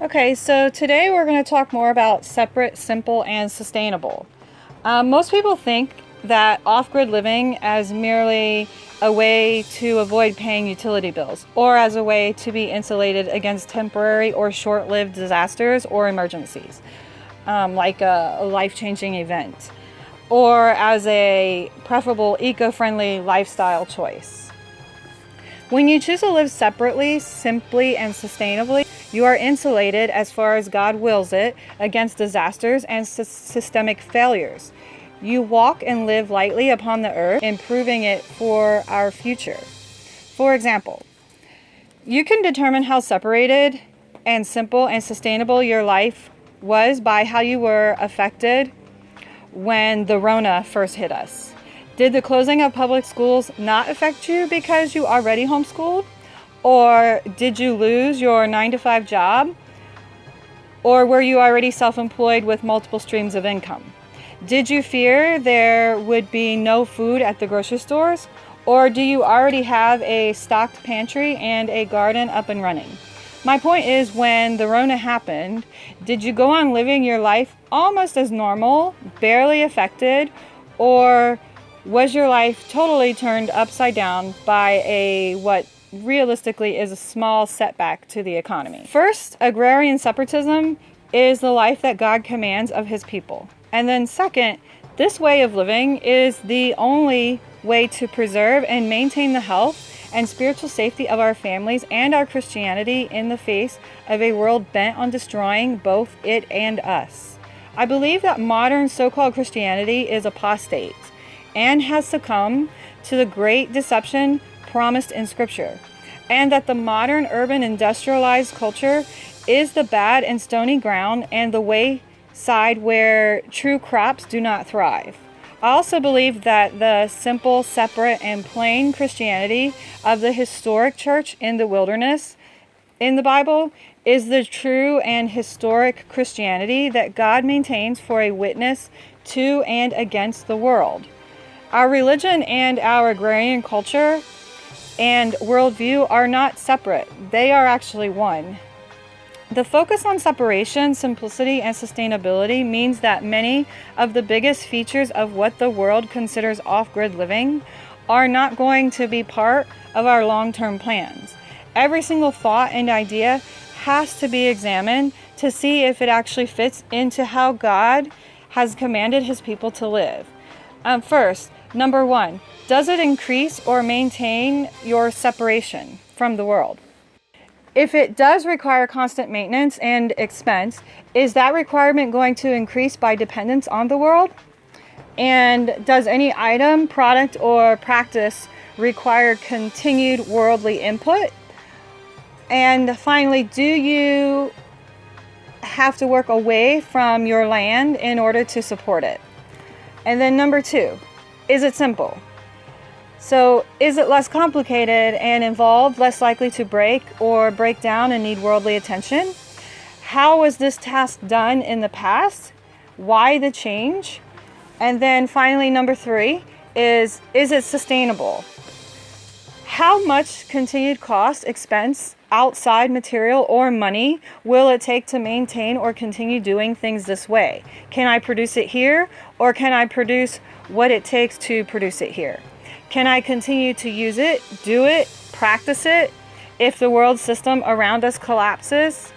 Okay, so today we're going to talk more about separate, simple, and sustainable. Most people think that off-grid living as merely a way to avoid paying utility bills or as a way to be insulated against temporary or short-lived disasters or emergencies, like a life-changing event, or as a preferable eco-friendly lifestyle choice. When you choose to live separately, simply, and sustainably, you are insulated as far as God wills it against disasters and systemic failures. You walk and live lightly upon the earth, improving it for our future. For example, you can determine how separated and simple and sustainable your life was by how you were affected when the Rona first hit us. Did the closing of public schools not affect you because you already homeschooled? Or did you lose your 9-to-5 job? Or were you already self-employed with multiple streams of income? Did you fear there would be no food at the grocery stores? Or do you already have a stocked pantry and a garden up and running? My point is, when the Rona happened, did you go on living your life almost as normal, barely affected, or was your life totally turned upside down by what realistically is a small setback to the economy? First, agrarian separatism is the life that God commands of his people. And then second, this way of living is the only way to preserve and maintain the health and spiritual safety of our families and our Christianity in the face of a world bent on destroying both it and us. I believe that modern so-called Christianity is apostate and has succumbed to the great deception promised in Scripture, and that the modern urban industrialized culture is the bad and stony ground and the wayside where true crops do not thrive. I also believe that the simple, separate, and plain Christianity of the historic church in the wilderness in the Bible is the true and historic Christianity that God maintains for a witness to and against the world. Our religion and our agrarian culture and worldview are not separate. They are actually one. The focus on separation, simplicity, and sustainability means that many of the biggest features of what the world considers off-grid living are not going to be part of our long-term plans. Every single thought and idea has to be examined to see if it actually fits into how God has commanded his people to live. First, number one, does it increase or maintain your separation from the world? If it does require constant maintenance and expense, is that requirement going to increase by dependence on the world? And does any item, product, or practice require continued worldly input? And finally, do you have to work away from your land in order to support it? And then number two, is it simple? So is it less complicated and involved, less likely to break or break down and need worldly attention? How was this task done in the past? Why the change? And then finally, number three is it sustainable? How much continued cost, expense, outside material, or money will it take to maintain or continue doing things this way? Can I produce it here, or can I produce what it takes to produce it here? Can I continue to use it, do it, practice it if the world system around us collapses?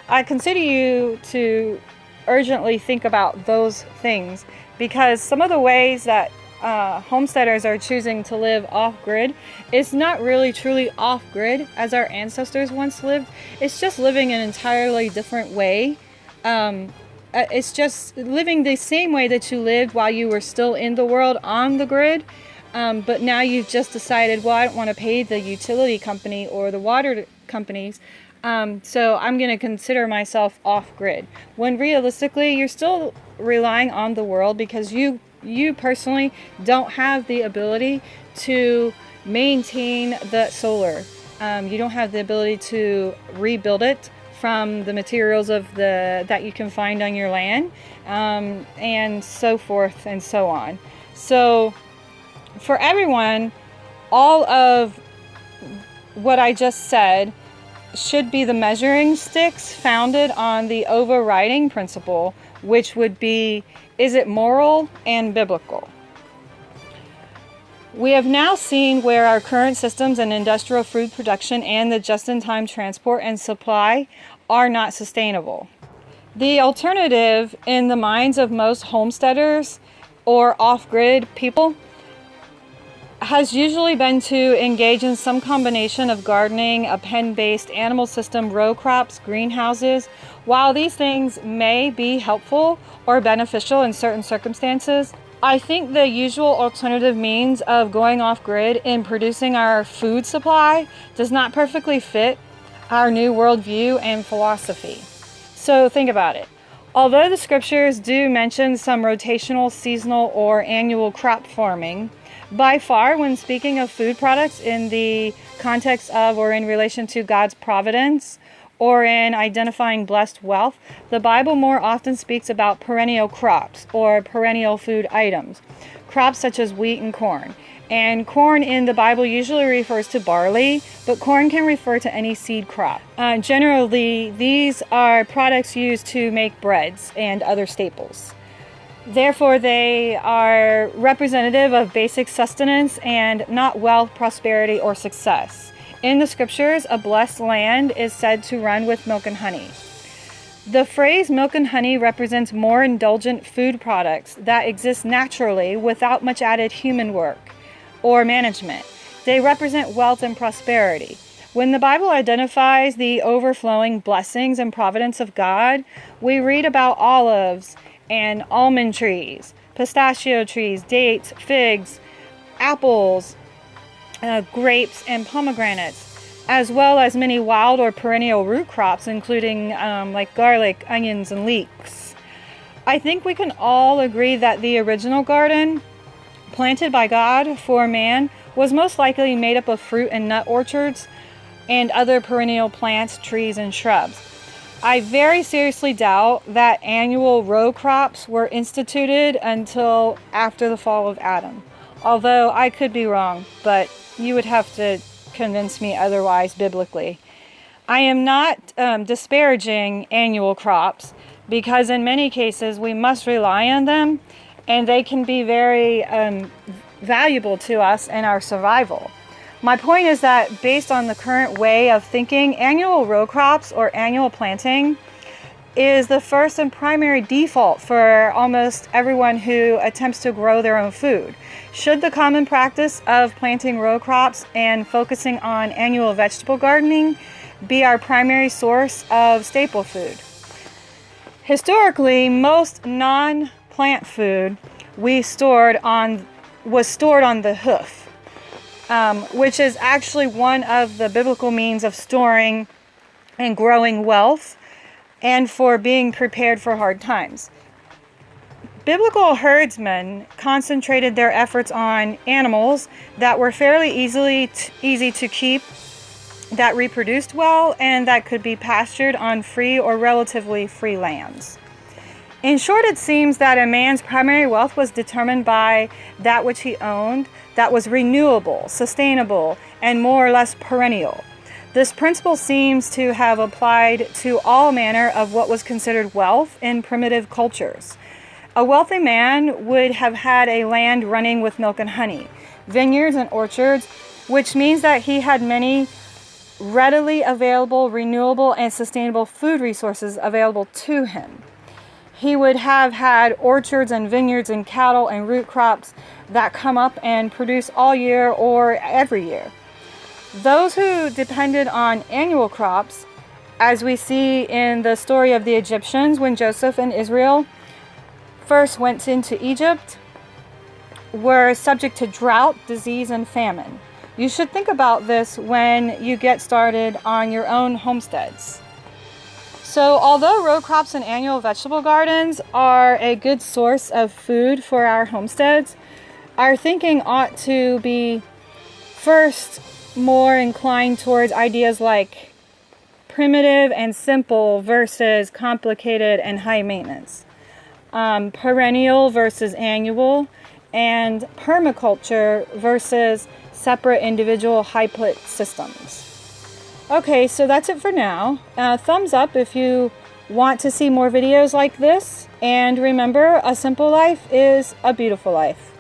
I consider you to urgently think about those things, because some of the ways that homesteaders are choosing to live off-grid is not really truly off-grid as our ancestors once lived. It's just living an entirely different way. It's just living the same way that you lived while you were still in the world on the grid. But now you've just decided, well, I don't want to pay the utility company or the water companies, so I'm going to consider myself off-grid. When realistically, you're still relying on the world because you personally don't have the ability to maintain the solar. You don't have the ability to rebuild it from the materials that you can find on your land, and so forth and so on. So for everyone, all of what I just said should be the measuring sticks founded on the overriding principle, which would be, is it moral and biblical? We have now seen where our current systems in industrial food production and the just-in-time transport and supply are not sustainable. The alternative in the minds of most homesteaders or off-grid people has usually been to engage in some combination of gardening, a pen-based animal system, row crops, greenhouses. While these things may be helpful or beneficial in certain circumstances, I think the usual alternative means of going off-grid in producing our food supply does not perfectly fit our new worldview and philosophy. So think about it. Although the scriptures do mention some rotational, seasonal, or annual crop farming, by far, when speaking of food products in the context of or in relation to God's providence or in identifying blessed wealth, the Bible more often speaks about perennial crops or perennial food items, crops such as wheat and corn. And corn in the Bible usually refers to barley, but corn can refer to any seed crop. Generally, these are products used to make breads and other staples. Therefore, they are representative of basic sustenance and not wealth, prosperity, or success. In the scriptures, a blessed land is said to run with milk and honey. The phrase milk and honey represents more indulgent food products that exist naturally without much added human work or management. They represent wealth and prosperity. When the Bible identifies the overflowing blessings and providence of God, we read about olives and almond trees, pistachio trees, dates, figs, apples, grapes, and pomegranates, as well as many wild or perennial root crops, including like garlic, onions, and leeks. I think we can all agree that the original garden, planted by God for man, was most likely made up of fruit and nut orchards and other perennial plants, trees, and shrubs. I very seriously doubt that annual row crops were instituted until after the fall of Adam. Although I could be wrong, but you would have to convince me otherwise biblically. I am not disparaging annual crops, because in many cases we must rely on them, and they can be very valuable to us in our survival. My point is that based on the current way of thinking, annual row crops or annual planting is the first and primary default for almost everyone who attempts to grow their own food. Should the common practice of planting row crops and focusing on annual vegetable gardening be our primary source of staple food? Historically, most non-plant food was stored on the hoof. Which is actually one of the biblical means of storing and growing wealth and for being prepared for hard times. Biblical herdsmen concentrated their efforts on animals that were fairly easy to keep, that reproduced well, and that could be pastured on free or relatively free lands. In short, it seems that a man's primary wealth was determined by that which he owned, that was renewable, sustainable, and more or less perennial. This principle seems to have applied to all manner of what was considered wealth in primitive cultures. A wealthy man would have had a land running with milk and honey, vineyards and orchards, which means that he had many readily available, renewable, and sustainable food resources available to him. He would have had orchards and vineyards and cattle and root crops that come up and produce all year or every year. Those who depended on annual crops, as we see in the story of the Egyptians when Joseph and Israel first went into Egypt, were subject to drought, disease, and famine. You should think about this when you get started on your own homesteads. So although row crops and annual vegetable gardens are a good source of food for our homesteads, our thinking ought to be first more inclined towards ideas like primitive and simple versus complicated and high maintenance, perennial versus annual, and permaculture versus separate individual high-put systems. Okay, so that's it for now. Thumbs up if you want to see more videos like this. And remember, a simple life is a beautiful life.